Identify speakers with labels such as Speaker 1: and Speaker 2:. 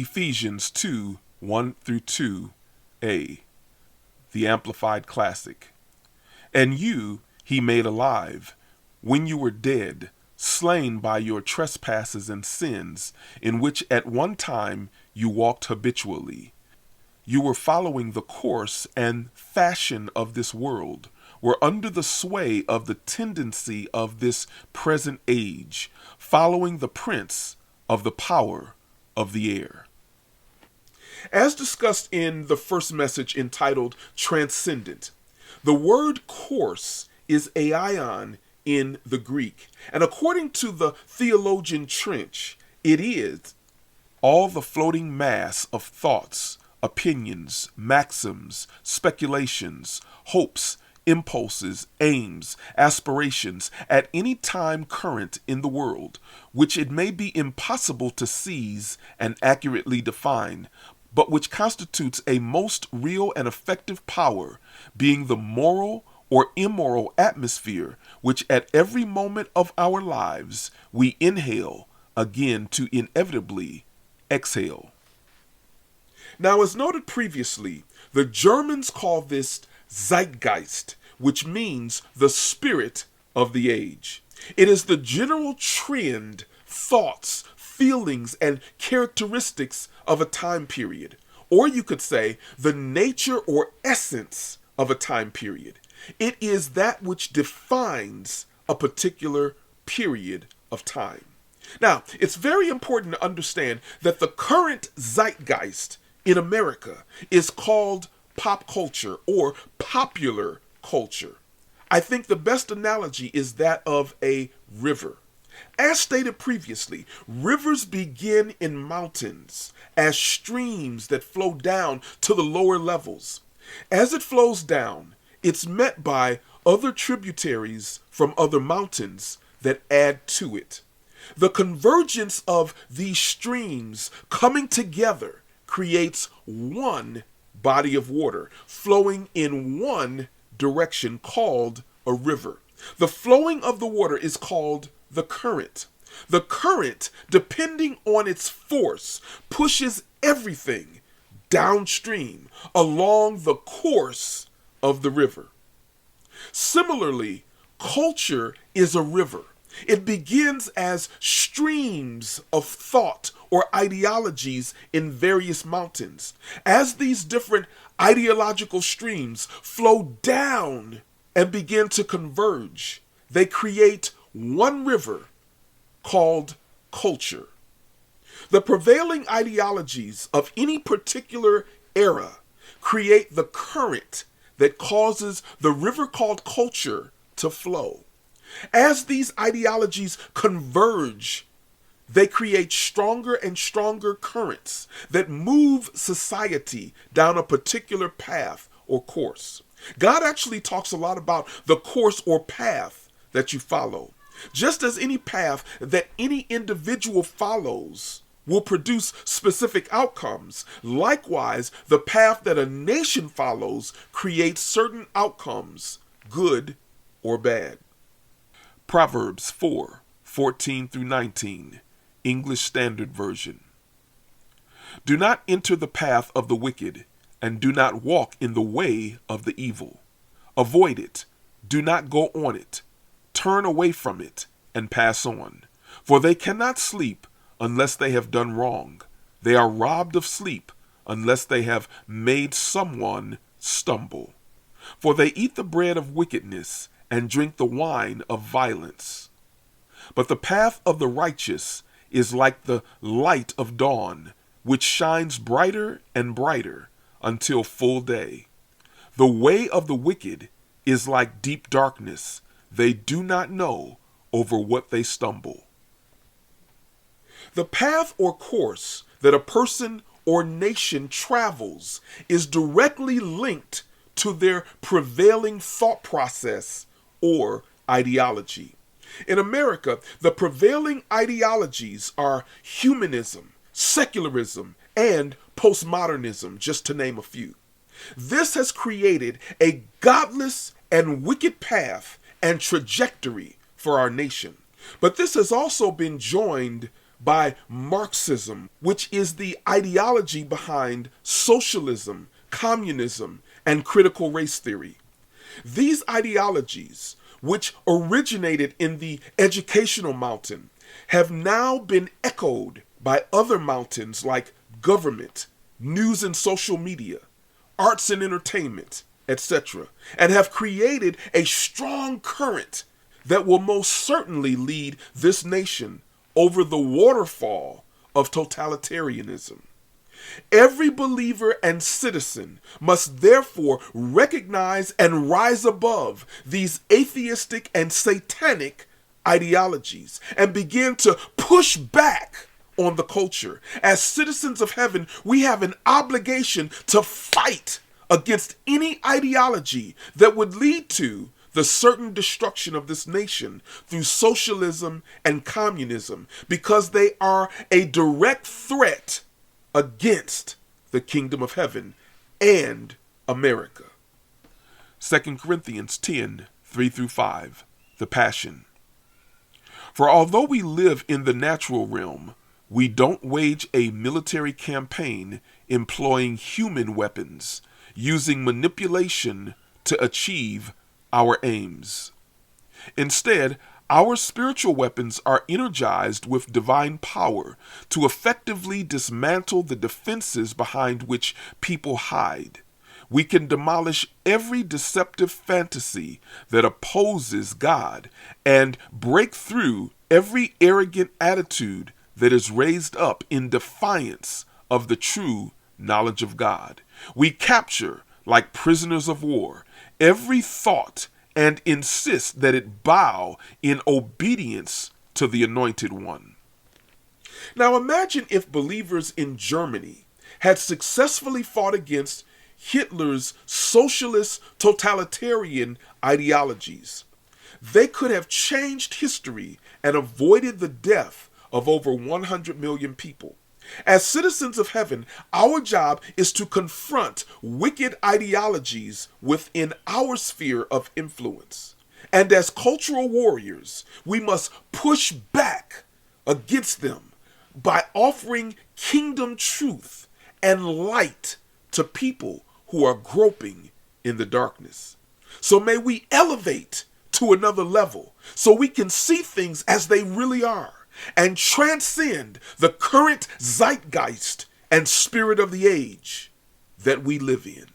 Speaker 1: Ephesians 2, 1 through 2a, the Amplified Classic. And you he made alive, when you were dead, slain by your trespasses and sins, in which at one time you walked habitually. You were following the course and fashion of this world, were under the sway of the tendency of this present age, following the prince of the power of the air. As discussed in the first message entitled Transcendent, the word course is aion in the Greek, and according to the theologian Trench, it is all the floating mass of thoughts, opinions, maxims, speculations, hopes, impulses, aims, aspirations at any time current in the world, which it may be impossible to seize and accurately define, but which constitutes a most real and effective power, being the moral or immoral atmosphere which at every moment of our lives we inhale again to inevitably exhale. Now, as noted previously, the Germans call this Zeitgeist, which means the spirit of the age. It is the general trend, thoughts, feelings, and characteristics of a time period, or you could say the nature or essence of a time period. It is that which defines a particular period of time. Now, it's very important to understand that the current zeitgeist in America is called pop culture or popular culture. I think the best analogy is that of a river. As stated previously, rivers begin in mountains as streams that flow down to the lower levels. As it flows down, it's met by other tributaries from other mountains that add to it. The convergence of these streams coming together creates one body of water flowing in one direction called a river. The flowing of the water is called the current. The current, depending on its force, pushes everything downstream along the course of the river. Similarly, culture is a river. It begins as streams of thought or ideologies in various mountains. As these different ideological streams flow down and begin to converge, they create one river called culture. The prevailing ideologies of any particular era create the current that causes the river called culture to flow. As these ideologies converge, they create stronger and stronger currents that move society down a particular path or course. God actually talks a lot about the course or path that you follow. Just as any path that any individual follows will produce specific outcomes, likewise, the path that a nation follows creates certain outcomes, good or bad. Proverbs 4:14 through 19, English Standard Version. Do not enter the path of the wicked, and do not walk in the way of the evil. Avoid it, do not go on it. Turn away from it, and pass on. For they cannot sleep unless they have done wrong. They are robbed of sleep unless they have made someone stumble. For they eat the bread of wickedness and drink the wine of violence. But the path of the righteous is like the light of dawn, which shines brighter and brighter until full day. The way of the wicked is like deep darkness. They do not know over what they stumble. The path or course that a person or nation travels is directly linked to their prevailing thought process or ideology. In America, the prevailing ideologies are humanism, secularism, and postmodernism, just to name a few. This has created a godless and wicked path and trajectory for our nation. But this has also been joined by Marxism, which is the ideology behind socialism, communism, and critical race theory. These ideologies, which originated in the educational mountain, have now been echoed by other mountains like government, news and social media, arts and entertainment, etc., and have created a strong current that will most certainly lead this nation over the waterfall of totalitarianism. Every believer and citizen must therefore recognize and rise above these atheistic and satanic ideologies and begin to push back on the culture. As citizens of heaven, we have an obligation to fight against any ideology that would lead to the certain destruction of this nation through socialism and communism, because they are a direct threat against the kingdom of heaven and America. 2 Corinthians 10, 3-5, the Passion. For although we live in the natural realm, we don't wage a military campaign employing human weapons, using manipulation to achieve our aims. Instead, our spiritual weapons are energized with divine power to effectively dismantle the defenses behind which people hide. We can demolish every deceptive fantasy that opposes God and break through every arrogant attitude that is raised up in defiance of the true knowledge of God. We capture, like prisoners of war, every thought and insist that it bow in obedience to the Anointed One. Now imagine if believers in Germany had successfully fought against Hitler's socialist totalitarian ideologies. They could have changed history and avoided the death of over 100 million people. As citizens of heaven, our job is to confront wicked ideologies within our sphere of influence. And as cultural warriors, we must push back against them by offering kingdom truth and light to people who are groping in the darkness. So may we elevate to another level so we can see things as they really are and transcend the current zeitgeist and spirit of the age that we live in.